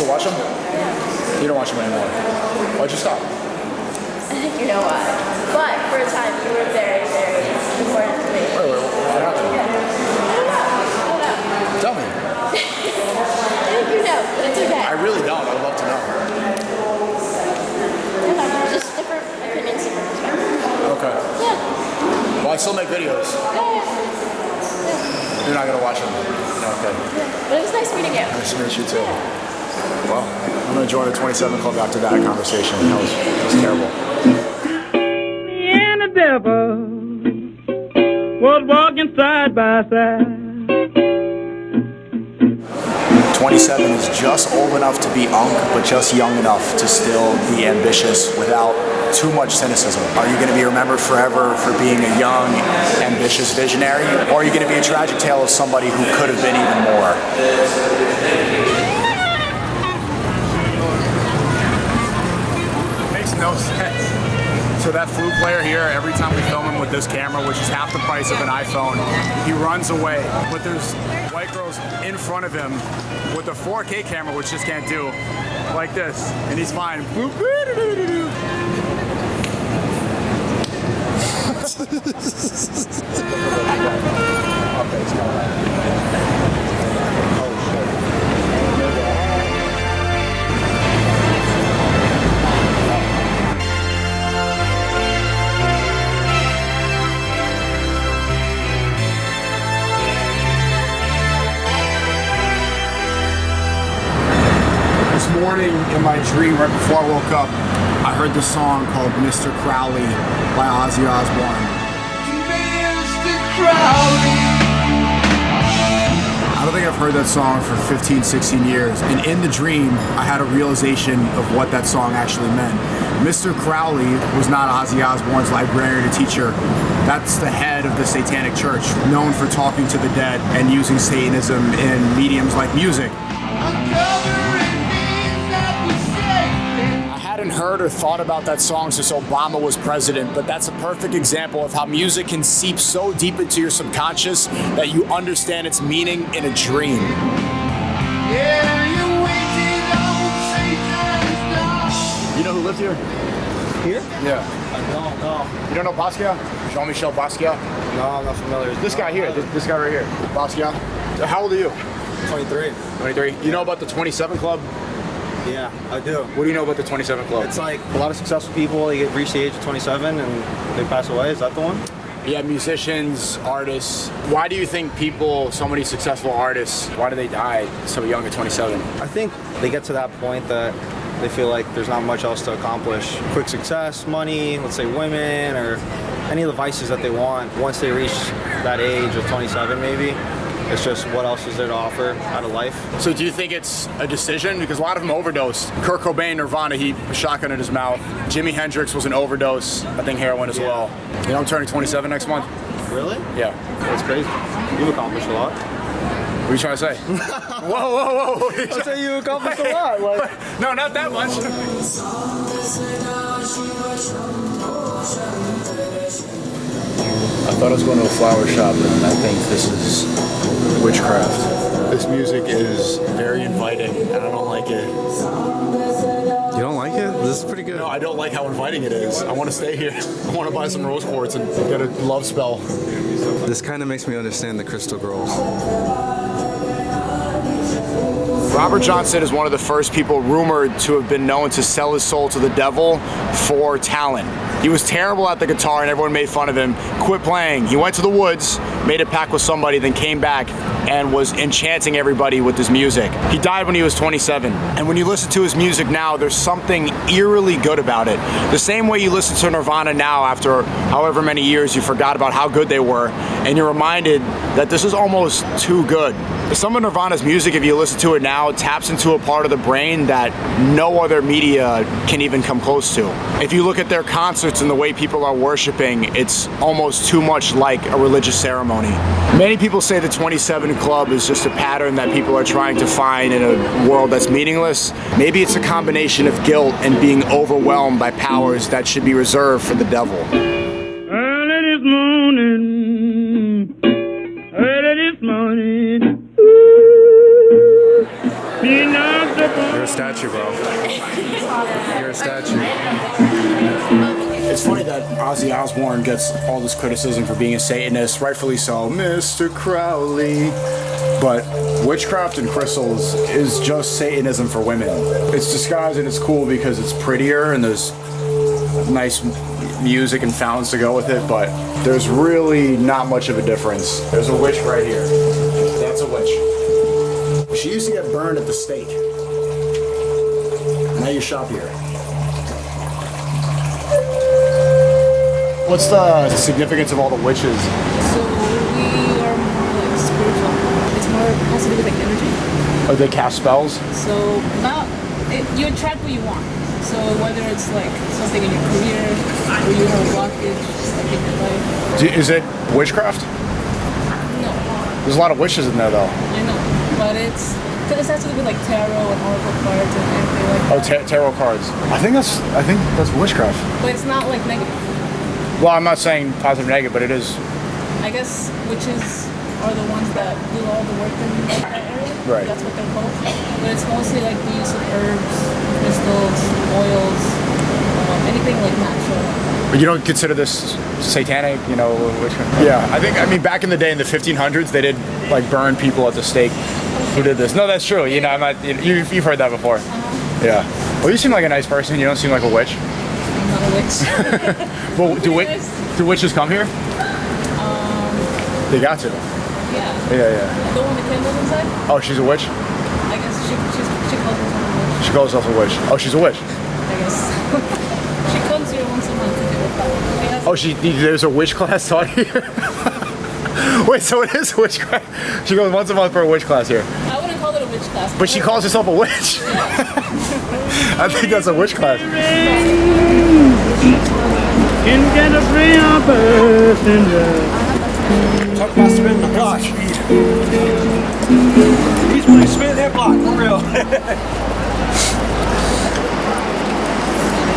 still watch them? You don't watch them anymore. Why'd you stop? I think you know why. But for a time, you were very, very important to me. Wait, what happened? I don't know. Tell me. I think you know, but it's okay. I really don't. I would love to know. I don't know, just different opinions, different perspectives. Okay. Yeah. Well, I still make videos. Yeah. You're not going to watch them? No, okay. Yeah. But it was nice meeting you. Nice to meet you, too. Well, I'm going to join the 27 Club after that conversation. That was terrible. Me and the devil was walking side by side. 27 is just old enough to be unk, but just young enough to still be ambitious without too much cynicism. Are you going to be remembered forever for being a young, ambitious visionary? Or are you going to be a tragic tale of somebody who could have been even more? Makes no sense. So that flute player here, every time we film him with this camera, which is half the price of an iPhone, he runs away. But there's white girls in front of him with a 4K camera, which just can't do, like this, and he's fine. This morning in my dream, right before I woke up, I heard this song called Mr. Crowley by Ozzy Osbourne. Mr. Crowley. I don't think I've heard that song for 15, 16 years. And in the dream, I had a realization of what that song actually meant. Mr. Crowley was not Ozzy Osbourne's librarian or teacher. That's the head of the Satanic Church, known for talking to the dead and using Satanism in mediums like music. Heard or thought about that song since Obama was president, but that's a perfect example of how music can seep so deep into your subconscious that you understand its meaning in a dream. You know who lived here? Here? Yeah. I don't know. You don't know Basquiat? Jean-Michel Basquiat? No, I'm not familiar. This guy here, this guy right here, Basquiat. How old are you? 23. 23. You know about the 27 Club? Yeah, I do. What do you know about the 27 Club? It's like a lot of successful people, they reach the age of 27 and they pass away. Is that the one? Yeah, musicians, artists. Why do you think people, so many successful artists, why do they die so young at 27? I think they get to that point that they feel like there's not much else to accomplish. Quick success, money, let's say women, or any of the vices that they want. Once they reach that age of 27 maybe, it's just what else is there to offer out of life. So do you think it's a decision? Because a lot of them overdosed. Kurt Cobain, Nirvana, he a shotgun in his mouth. Jimi Hendrix was an overdose. I think heroin as well. You know, I'm turning 27 next month. Really? Yeah. That's crazy. You've accomplished a lot. What are you trying to say? Whoa. I'll say you accomplished a lot. Like, no, not that much. I thought I was going to a flower shop, and I think this is Witchcraft. This music is very inviting, and I don't like it. You don't like it? This is pretty good. No, I don't like how inviting it is. I want to stay here. I want to buy some rose quartz and get a love spell. This kind of makes me understand the crystal girls. Robert Johnson is one of the first people rumored to have been known to sell his soul to the devil for talent. He was terrible at the guitar and everyone made fun of him, quit playing. He went to the woods, made a pact with somebody, then came back and was enchanting everybody with his music. He died when he was 27. And when you listen to his music now, there's something eerily good about it. The same way you listen to Nirvana now after however many years you forgot about how good they were, and you're reminded that this is almost too good. Some of Nirvana's music, if you listen to it now, taps into a part of the brain that no other media can even come close to. If you look at their concerts and the way people are worshiping, it's almost too much like a religious ceremony. Many people say the 27 Club is just a pattern that people are trying to find in a world that's meaningless. Maybe it's a combination of guilt and being overwhelmed by powers that should be reserved for the devil. Early this morning, statue, bro. You're a statue. It's funny that Ozzy Osbourne gets all this criticism for being a Satanist, rightfully so, Mr. Crowley. But witchcraft and crystals is just Satanism for women. It's disguised and it's cool because it's prettier and there's nice music and fountains to go with it, but there's really not much of a difference. There's a witch right here. That's a witch. She used to get burned at the stake. Now you shop here. What's the significance of all the witches? So we are more like spiritual. It's more has to do with like energy. Oh, they cast spells? So not you attract what you want. So whether it's like something in your career or you have a blockage like in your life. Is it witchcraft? No, There's a lot of witches in there though. I know, but it's because it has to do with like tarot and oracle cards and everything like Oh, that. tarot cards. I think that's witchcraft. But it's not like negative. Well, I'm not saying positive or negative, but it is. I guess witches are the ones that do all the work in that area. Right. That's what they're called. But it's mostly like the use of herbs, crystals, oils, anything like natural. But you don't consider this satanic, you know? Yeah, I mean, back in the day in the 1500s, they did like burn people at the stake who did this. No, that's true. You know, I'm not. You've heard that before. Yeah. Well, you seem like a nice person. You don't seem like a witch. I'm not a witch. Well, do witches come here? They got to. Yeah. Yeah. The one with the candles inside? Oh, she's a witch? I guess she calls herself a witch. She calls herself a witch. Oh, she's a witch. I guess. She comes here once a month to do a class. Oh, there's a witch class taught here? Wait, so it is a witch class? She goes once a month for a witch class here. I wouldn't call it a witch class. But she calls herself a witch. I think that's a witch class. Can get a real person. Talk about spinning the block. He's really spinning that block, for real.